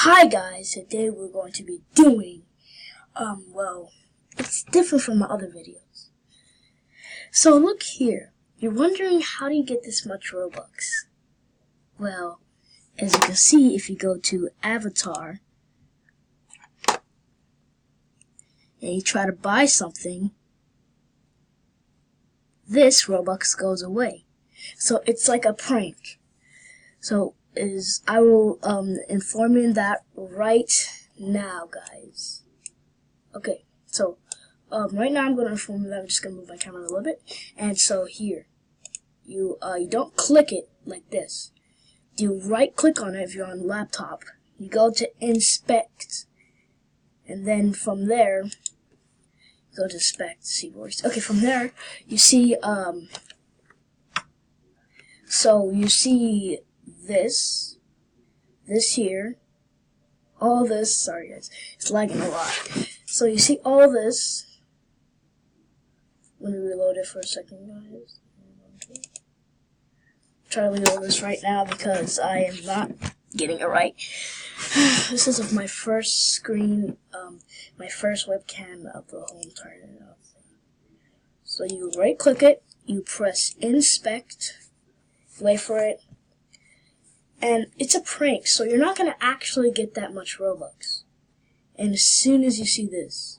Hi guys, today we're going to be doing, well, it's different from my other videos. So look here, you're wondering how do you get this much Robux? Well, as you can see, if you go to Avatar, and you try to buy something, this Robux goes away. So it's like a prank. So I will inform you that right now, guys. Okay, so right now I'm going to inform you that I'm just going to move my camera a little bit. And so here, you don't click it like this. You right click on it if you're on laptop. You go to inspect, and then from there, go to inspect, see words. Okay, from there you see so you see this here, all this. Sorry guys, it's lagging a lot. So you see all this. Let me reload it for a second, guys. Try to reload this right now because I am not getting it right. This is of my first screen, my first webcam of the whole entire thing. So you right click it, you press inspect, wait for it, and it's a prank, so you're not going to actually get that much Robux. And as soon as you see this,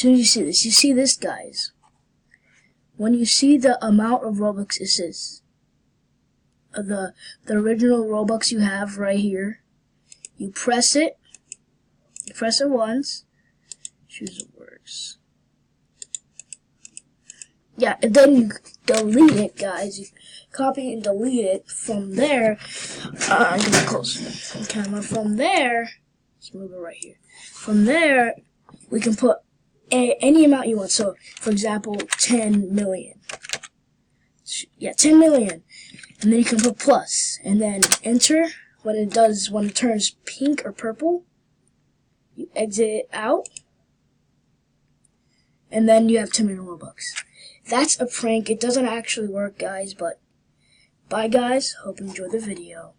you see this, guys. When you see the amount of Robux is this, the original Robux you have right here, you press it once, choose the words. Yeah, and then you delete it, guys. You copy and delete it. From there, get close the camera. From there, let's move it right here. From there, we can put any amount you want. So, for example, 10 million. Yeah, 10 million. And then you can put plus, and then enter. When it turns pink or purple, you exit it out, and then you have 10 million Robux. That's a prank. It doesn't actually work, guys, but bye, guys. Hope you enjoyed the video.